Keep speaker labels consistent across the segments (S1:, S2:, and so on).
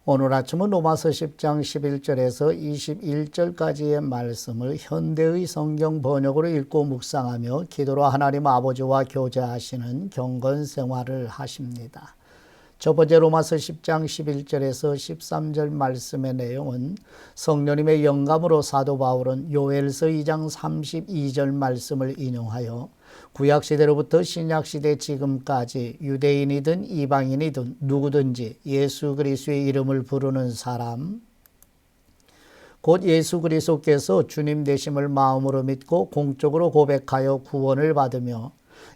S1: 오늘 아침은 로마서 10장 11절에서 21절까지의 말씀을 현대의 성경 번역으로 읽고 묵상하며 기도로 하나님 아버지와 교제하시는 경건 생활을 하십니다. 첫 번째 로마서 10장 11절에서 13절 말씀의 내용은 성령님의 영감으로 사도 바울은 요엘서 2장 32절 말씀을 인용하여 구약시대로부터 신약시대 지금까지 유대인이든 이방인이든 누구든지 예수 그리스도의 이름을 부르는 사람, 곧 예수 그리스도께서 주님 되심을 마음으로 믿고 공적으로 고백하여 구원을 받으며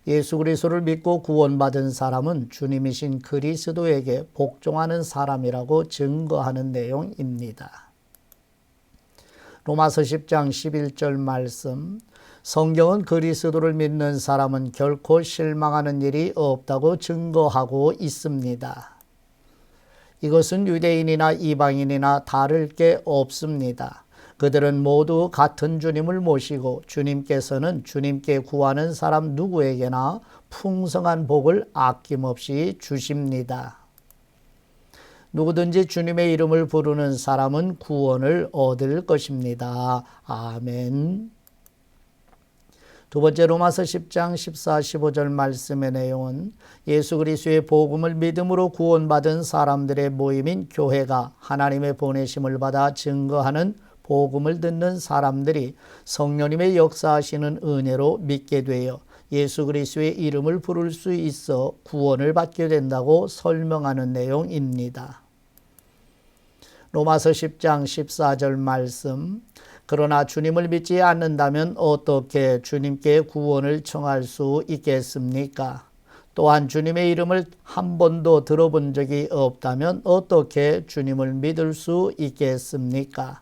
S1: 예수 그리스도를 믿고 구원받은 사람은 주님이신 그리스도에게 복종하는 사람이라고 증거하는 내용입니다. 로마서 10장 11절 말씀, 성경은 그리스도를 믿는 사람은 결코 실망하는 일이 없다고 증거하고 있습니다. 이것은 유대인이나 이방인이나 다를 게 없습니다. 그들은 모두 같은 주님을 모시고 주님께서는 주님께 구하는 사람 누구에게나 풍성한 복을 아낌없이 주십니다. 누구든지 주님의 이름을 부르는 사람은 구원을 얻을 것입니다. 아멘. 두 번째 로마서 10장 14, 15절 말씀의 내용은 예수 그리스도의 복음을 믿음으로 구원받은 사람들의 모임인 교회가 하나님의 보내심을 받아 증거하는 복음을 듣는 사람들이 성령님의 역사하시는 은혜로 믿게 되어 예수 그리스도의 이름을 부를 수 있어 구원을 받게 된다고 설명하는 내용입니다. 로마서 10장 14절 말씀, 그러나 주님을 믿지 않는다면 어떻게 주님께 구원을 청할 수 있겠습니까? 또한 주님의 이름을 한 번도 들어본 적이 없다면 어떻게 주님을 믿을 수 있겠습니까?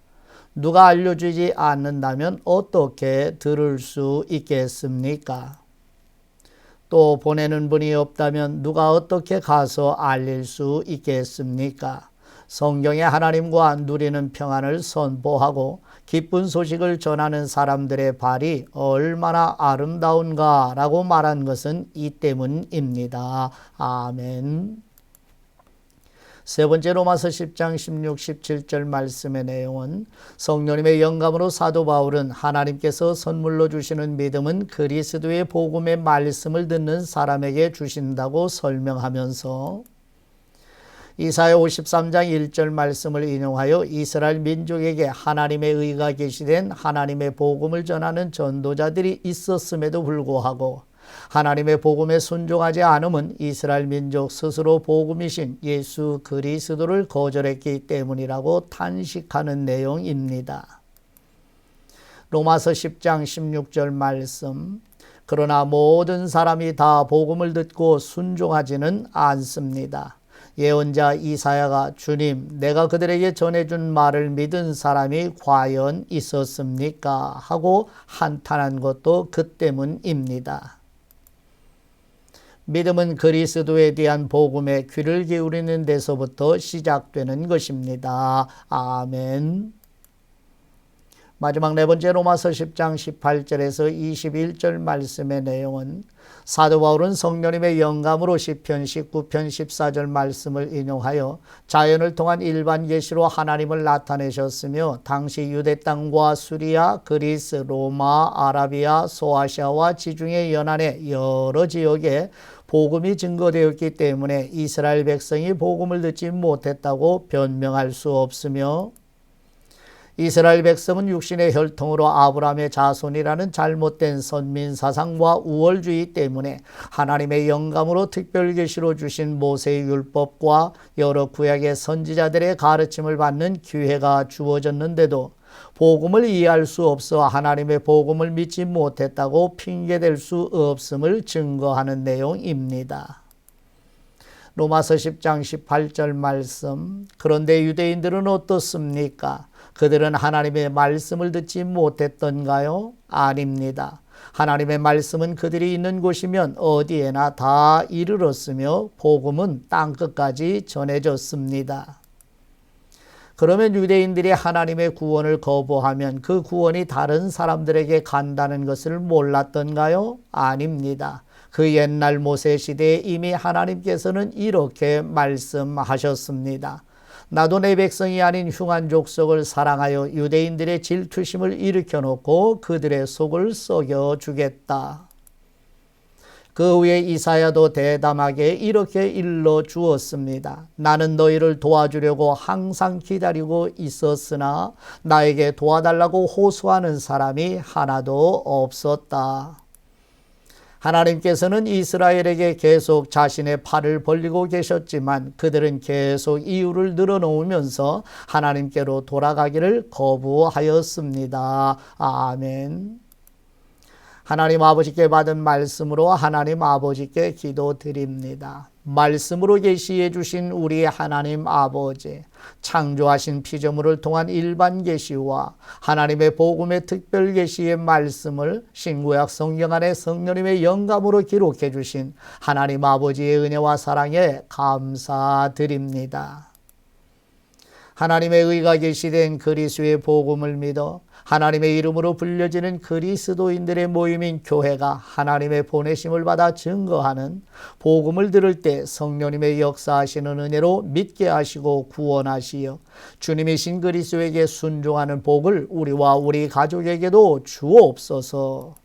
S1: 누가 알려주지 않는다면 어떻게 들을 수 있겠습니까? 또 보내는 분이 없다면 누가 어떻게 가서 알릴 수 있겠습니까? 성경의 하나님과 누리는 평안을 선포하고 기쁜 소식을 전하는 사람들의 발이 얼마나 아름다운가 라고 말한 것은 이 때문입니다. 아멘. 세 번째 로마서 10장 16, 17절 말씀의 내용은 성령님의 영감으로 사도 바울은 하나님께서 선물로 주시는 믿음은 그리스도의 복음의 말씀을 듣는 사람에게 주신다고 설명하면서 이사야 53장 1절 말씀을 인용하여 이스라엘 민족에게 하나님의 의가 계시된 하나님의 복음을 전하는 전도자들이 있었음에도 불구하고 하나님의 복음에 순종하지 않음은 이스라엘 민족 스스로 복음이신 예수 그리스도를 거절했기 때문이라고 탄식하는 내용입니다. 로마서 10장 16절 말씀, 그러나 모든 사람이 다 복음을 듣고 순종하지는 않습니다. 예언자 이사야가 주님, 내가 그들에게 전해준 말을 믿은 사람이 과연 있었습니까? 하고 한탄한 것도 그 때문입니다. 믿음은 그리스도에 대한 복음에 귀를 기울이는 데서부터 시작되는 것입니다. 아멘. 마지막 네 번째 로마서 10장 18절에서 21절 말씀의 내용은 사도 바울은 성령님의 영감으로 시편 19편 14절 말씀을 인용하여 자연을 통한 일반 계시로 하나님을 나타내셨으며 당시 유대 땅과 수리아, 그리스, 로마, 아라비아, 소아시아와 지중해 연안의 여러 지역에 복음이 증거되었기 때문에 이스라엘 백성이 복음을 듣지 못했다고 변명할 수 없으며 이스라엘 백성은 육신의 혈통으로 아브라함의 자손이라는 잘못된 선민사상과 우월주의 때문에 하나님의 영감으로 특별계시로 주신 모세의 율법과 여러 구약의 선지자들의 가르침을 받는 기회가 주어졌는데도 복음을 이해할 수 없어 하나님의 복음을 믿지 못했다고 핑계댈 수 없음을 증거하는 내용입니다. 로마서 10장 18절 말씀, 그런데 유대인들은 어떻습니까? 그들은 하나님의 말씀을 듣지 못했던가요? 아닙니다. 하나님의 말씀은 그들이 있는 곳이면 어디에나 다 이르렀으며 복음은 땅끝까지 전해졌습니다. 그러면 유대인들이 하나님의 구원을 거부하면 그 구원이 다른 사람들에게 간다는 것을 몰랐던가요? 아닙니다. 그 옛날 모세 시대에 이미 하나님께서는 이렇게 말씀하셨습니다. 나도 내 백성이 아닌 흉한 족속을 사랑하여 유대인들의 질투심을 일으켜놓고 그들의 속을 썩여주겠다. 그 후에 이사야도 대담하게 이렇게 일러 주었습니다. 나는 너희를 도와주려고 항상 기다리고 있었으나 나에게 도와달라고 호소하는 사람이 하나도 없었다. 하나님께서는 이스라엘에게 계속 자신의 팔을 벌리고 계셨지만 그들은 계속 이유를 늘어놓으면서 하나님께로 돌아가기를 거부하였습니다. 아멘. 하나님 아버지께 받은 말씀으로 하나님 아버지께 기도드립니다. 말씀으로 계시해 주신 우리 하나님 아버지, 창조하신 피조물을 통한 일반 계시와 하나님의 복음의 특별 계시의 말씀을 신구약 성경 안에 성령님의 영감으로 기록해 주신 하나님 아버지의 은혜와 사랑에 감사드립니다. 하나님의 의가 계시된 그리스도의 복음을 믿어 하나님의 이름으로 불려지는 그리스도인들의 모임인 교회가 하나님의 보내심을 받아 증거하는 복음을 들을 때 성령님의 역사하시는 은혜로 믿게 하시고 구원하시어 주님이신 그리스도에게 순종하는 복을 우리와 우리 가족에게도 주옵소서.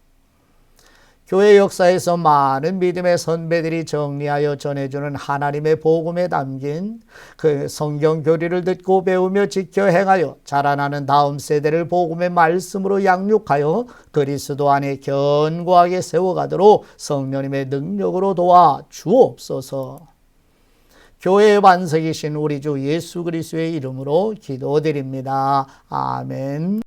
S1: 교회 역사에서 많은 믿음의 선배들이 정리하여 전해주는 하나님의 복음에 담긴 그 성경 교리를 듣고 배우며 지켜 행하여 자라나는 다음 세대를 복음의 말씀으로 양육하여 그리스도 안에 견고하게 세워가도록 성령님의 능력으로 도와 주옵소서. 교회의 반석이신 우리 주 예수 그리스도의 이름으로 기도드립니다. 아멘.